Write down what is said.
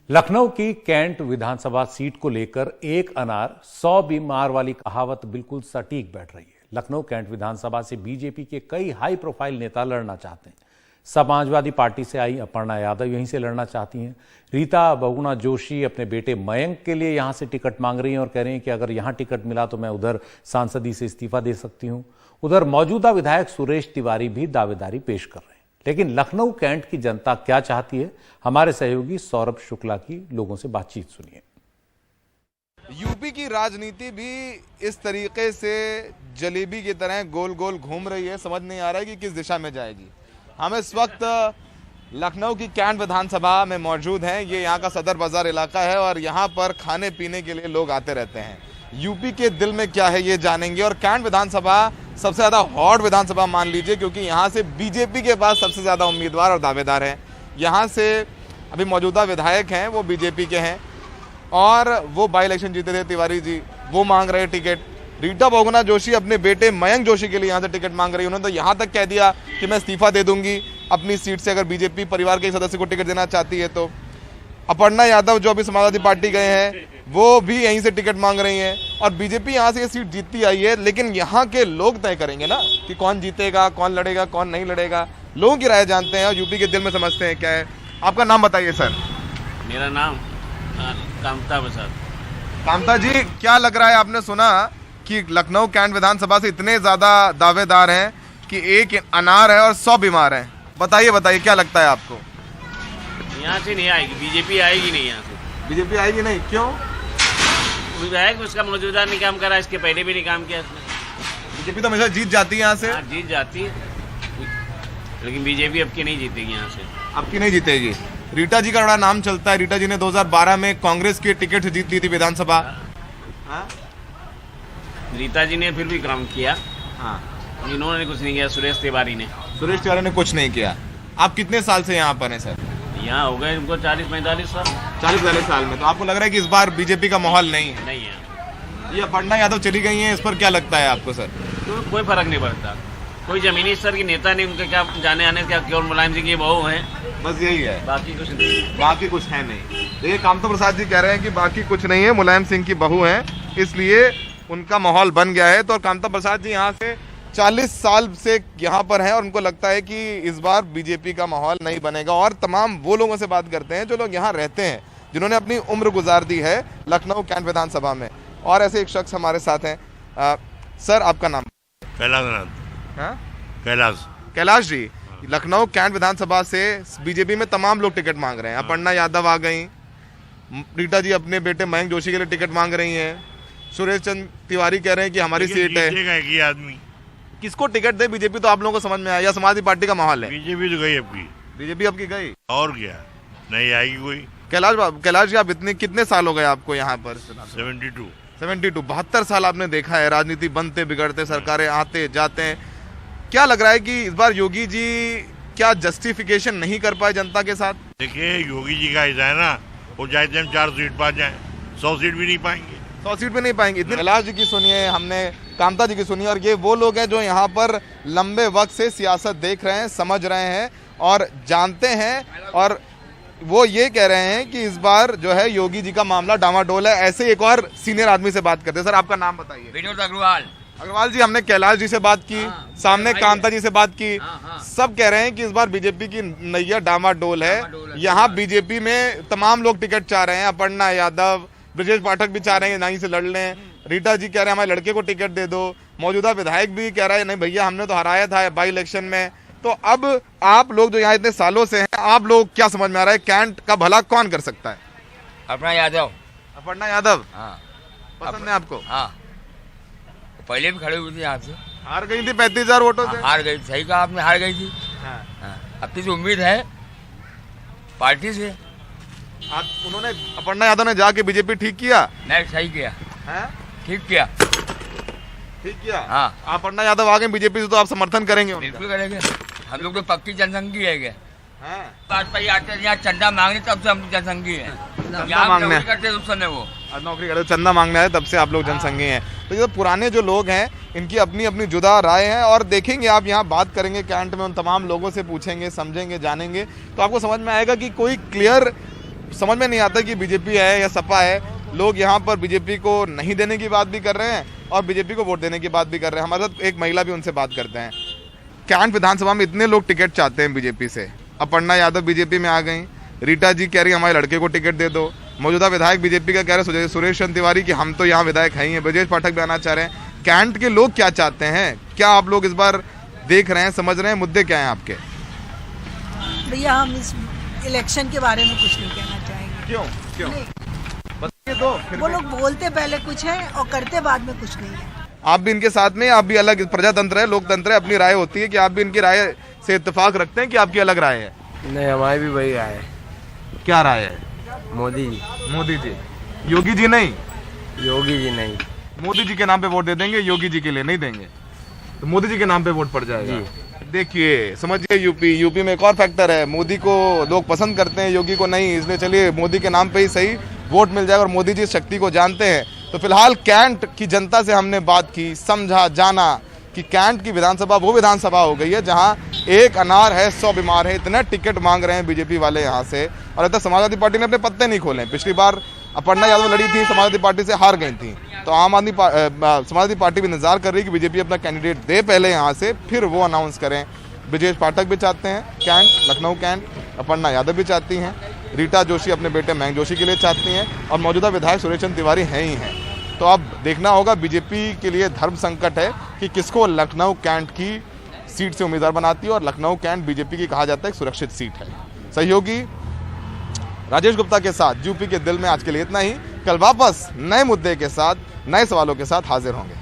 लखनऊ की कैंट विधानसभा सीट को लेकर एक अनार 100 बीमार वाली कहावत बिल्कुल सटीक बैठ रही है। लखनऊ कैंट विधानसभा से बीजेपी के कई हाई प्रोफाइल नेता लड़ना चाहते हैं। समाजवादी पार्टी से आई अपर्णा यादव यहीं से लड़ना चाहती हैं। रीता बहुगुणा जोशी अपने बेटे मयंक के लिए यहां से टिकट मांग रही हैं और कह रही हैं कि अगर यहां टिकट मिला तो मैं उधर सांसदी से इस्तीफा दे सकती हूं। उधर मौजूदा विधायक सुरेश तिवारी भी दावेदारी पेश कर रहे हैं। लेकिन लखनऊ कैंट की जनता क्या चाहती है, हमारे सहयोगी सौरभ शुक्ला की लोगों से बातचीत सुनिए। यूपी की राजनीति भी इस तरीके से जलेबी की तरह गोल गोल घूम रही है। समझ नहीं आ रहा है कि किस दिशा में जाएगी। हम इस वक्त लखनऊ की कैंट विधानसभा में मौजूद हैं। ये यहाँ का सदर बाजार इलाका है और यहाँ पर खाने पीने के लिए लोग आते रहते हैं। यूपी के दिल में क्या है ये जानेंगे। और कैंट विधानसभा सबसे ज़्यादा हॉट विधानसभा मान लीजिए, क्योंकि यहाँ से बीजेपी के पास सबसे ज़्यादा उम्मीदवार और दावेदार हैं। यहाँ से अभी मौजूदा विधायक हैं वो बीजेपी के हैं और वो बाई इलेक्शन जीते थे तिवारी जी, वो मांग रहे टिकट। रीता बहुगुणा जोशी अपने बेटे मयंक जोशी के लिए यहाँ से टिकट मांग रही है। उन्होंने तो यहाँ तक कह दिया कि मैं इस्तीफा दे दूंगी अपनी सीट से अगर बीजेपी परिवार के एक सदस्य को टिकट देना चाहती है तो। अपर्णा यादव जो अभी समाजवादी पार्टी गए हैं वो भी यहीं से टिकट मांग रही हैं। और बीजेपी यहाँ से ये सीट जीतती आई है, लेकिन यहाँ के लोग तय करेंगे ना कि कौन जीतेगा, कौन लड़ेगा, कौन नहीं लड़ेगा। लोगों की राय जानते हैं और यूपी के दिल में समझते हैं क्या है। आपका नाम बताइए सर। मेरा नाम कामता प्रसाद। कामता जी, क्या लग रहा है, आपने सुना कि लखनऊ कैंट विधानसभा से इतने ज्यादा दावेदार हैं कि एक अनार है और 100 बीमार हैं। बताइए क्या लगता है आपको? यहाँ से नहीं आएगी, बीजेपी आएगी नहीं यहाँ से। बीजेपी आएगी नहीं, क्यों? विधायक उसका मौजूदा नहीं काम करा, इसके पहले भी नहीं काम किया इसने। बीजेपी तो हमेशा जीत जाती है यहाँ से। जीत जाती है, लेकिन बीजेपी अब की नहीं जीतेगी यहाँ से। अब की नहीं जीतेगी। रीता जी का बड़ा नाम चलता है। रीता जी ने 2012 में कांग्रेस की टिकट से जीत ली थी विधानसभा। रीता जी ने फिर भी काम किया। हाँ, इन्होंने कुछ नहीं किया। सुरेश तिवारी ने कुछ नहीं किया। आप कितने साल से यहाँ पर हैं सर? यहाँ हो गए उनको 40-45 साल। 40-45 साल में। तो आपको लग रहा है कि इस बार बीजेपी का माहौल नहीं है? नहीं है। ये अपर्णा यादव चली गई हैं, इस पर क्या लगता है आपको सर? तो कोई फर्क नहीं पड़ता। कोई जमीनी स्तर की नेता नहीं, उनके क्या जाने आने क्या, केवल मुलायम सिंह की बहू है, बस यही है। बाकी कुछ नहीं। बाकी कुछ है नहीं। देखिए, कामता प्रसाद जी कह रहे हैं कि बाकी कुछ नहीं है, मुलायम सिंह की बहू है, इसलिए उनका माहौल बन गया है। तो कामता प्रसाद जी यहाँ से 40 साल से यहाँ पर हैं और उनको लगता है कि इस बार बीजेपी का माहौल नहीं बनेगा। और तमाम वो लोगों से बात करते हैं जो लोग यहाँ रहते हैं, जिन्होंने अपनी उम्र गुजार दी है लखनऊ कैंट विधानसभा में। और ऐसे एक शख्स हमारे साथ हैं। सर, आपका नाम? कैलाश जी। लखनऊ कैंट विधानसभा से बीजेपी में तमाम लोग टिकट मांग रहे हैं। अपर्णा यादव आ गई, रीता जी अपने बेटे मयंक जोशी के लिए टिकट मांग रही हैं, सुरेश चंद्र तिवारी कह रहे हैं कि हमारी सीट है। आदमी किसको टिकट दे बीजेपी, तो आप लोगों को समझ में आया, या समाजवादी पार्टी का माहौल है? बीजेपी तो गई आपकी। बीजेपी आपकी गई, और क्या, नहीं आएगी कोई। कैलाश जी, आप कितने साल हो गए आपको यहाँ पर? 72। 72 साल आपने देखा है राजनीति बनते बिगड़ते, सरकारें आते जाते हैं। क्या लग रहा है कि इस बार योगी जी क्या जस्टिफिकेशन नहीं कर पाए जनता के साथ? देखिए, योगी जी का ऐसा है ना, वो चाहते हम 4 सीट पा जाए, 100 सीट भी नहीं पाएंगे। 100 सीट भी नहीं पाएंगे। इतने कैलाश जी की सुनिए, हमने कामता जी की सुनिए। और ये वो लोग हैं जो यहाँ पर लंबे वक्त से सियासत देख रहे हैं, समझ रहे हैं और जानते हैं। और वो ये कह रहे हैं कि इस बार जो है योगी जी का मामला डामाडोल है। ऐसे एक और सीनियर आदमी से बात करते हैं। सर, आपका नाम बताइए। विनोद अग्रवाल जी, हमने कैलाश जी से बात की, सामने कामता जी से बात की। सब कह रहे हैं कि इस बार बीजेपी की नैया डामाडोल है। यहाँ बीजेपी में तमाम लोग टिकट चाह रहे हैं। अपर्णा यादव, ब्रजेश पाठक भी चाह रहे हैं नहीं से लड़ लें। रीता जी कह रहे हैं हमारे लड़के को टिकट दे दो। मौजूदा विधायक भी कह रहा है नहीं भैया, हमने तो हराया था बाई इलेक्शन में। तो अब आप लोग जो यहाँ इतने सालों से हैं, आप लोग क्या समझ में आ रहा है, कैंट का भला कौन कर सकता है? अपर्णा यादव। पसंद है आपको? हाँ, पहले भी खड़े हुए थे यहाँ से। हार गई थी 35,000 वोटों से। हार गई, सही कहा आपने, हार गई थी। अपनी तो उम्मीद है पार्टी से। उन्होंने, अपर्णा यादव ने जाके बीजेपी ठीक किया? नहीं, सही किया है, ठीक किया। हाँ, अपर्णा यादव आ गए बीजेपी से, तो आप समर्थन करेंगे? बिल्कुल करेंगे। हम लोग तो पक्की जनसंघी है। भाजपा आते हैं यहाँ चंदा मांगने, तब से हम जनसंघी हैं। मांगने करते उस समय वो नौकरी करते, चंदा मांगने आए, तब से आप लोग जनसंघी हैं। तो ये पुराने जो लोग हैं, इनकी अपनी अपनी जुदा राय है। और देखेंगे आप, यहाँ बात करेंगे कैंट में, उन तमाम लोगों से पूछेंगे, समझेंगे, जानेंगे, तो आपको समझ में आएगा कि कोई क्लियर समझ में नहीं आता कि बीजेपी है या सपा है। लोग यहाँ पर बीजेपी को नहीं देने की बात भी कर रहे हैं और बीजेपी को वोट देने की बात भी कर रहे हैं। हमारे साथ एक महिला भी, उनसे बात करते हैं। कैंट विधानसभा में इतने लोग टिकट चाहते हैं बीजेपी से। अपर्णा यादव बीजेपी में आ गई, रीटा जी कह रही हमारे लड़के को टिकट दे दो, मौजूदा विधायक बीजेपी का कह रहे सुरेश चंद्र तिवारी कि हम तो यहाँ विधायक हैं ही हैं, ब्रजेश पाठक भी आना चाह रहे हैं। कैंट के लोग क्या चाहते हैं, क्या आप लोग इस बार देख रहे हैं, समझ रहे हैं, मुद्दे क्या हैं आपके? भैया हम इस इलेक्शन के बारे में कुछ नहीं कहना चाहेंगे। क्यों बताइए तो। वो लोग बोलते पहले कुछ है और करते बाद में कुछ नहीं है। आप भी इनके साथ में, आप भी अलग, प्रजातंत्र है, लोकतंत्र है, अपनी राय होती है कि आप भी इनकी राय से इत्तेफाक रखते हैं कि आपकी अलग राय है? नहीं, हमारी भी वही राय है। क्या राय है? मोदी जी। मोदी जी, योगी जी नहीं? योगी जी नहीं। मोदी जी के नाम पे वोट दे देंगे, योगी जी के लिए नहीं देंगे, तो मोदी जी के नाम पे वोट पड़ जाएगा। देखिए समझिए, यूपी में एक और फैक्टर है, मोदी को लोग पसंद करते हैं, योगी को नहीं, इसलिए चलिए मोदी के नाम पे ही सही वोट मिल जाएगा और मोदी जी इस शक्ति को जानते हैं। तो फिलहाल कैंट की जनता से हमने बात की, समझा, जाना कि कैंट की विधानसभा वो विधानसभा हो गई है जहां एक अनार है 100 बीमार है। इतना टिकट मांग रहे हैं बीजेपी वाले यहां से, और अब तक समाजवादी पार्टी ने अपने पत्ते नहीं खोले। पिछली बार अपर्णा यादव लड़ी थी, समाजवादी पार्टी से हार गई थी, तो समाजवादी पार्टी भी इंतजार कर रही है कि बीजेपी अपना कैंडिडेट दे पहले यहाँ से, फिर वो अनाउंस करें। ब्रजेश पाठक भी चाहते हैं कैंट, लखनऊ कैंट, अपर्णा यादव भी चाहती हैं, रीटा जोशी अपने बेटे मयंक जोशी के लिए चाहती हैं, और मौजूदा विधायक सुरेश चंद्र तिवारी हैं ही हैं। तो अब देखना होगा, बीजेपी के लिए धर्म संकट है कि किसको लखनऊ कैंट की सीट से उम्मीदवार बनाती है, और लखनऊ कैंट बीजेपी की कहा जाता है एक सुरक्षित सीट है। सहयोगी राजेश गुप्ता के साथ यूपी के दिल में आज के लिए इतना ही। कल वापस नए मुद्दे के साथ, नए सवालों के साथ हाजिर होंगे।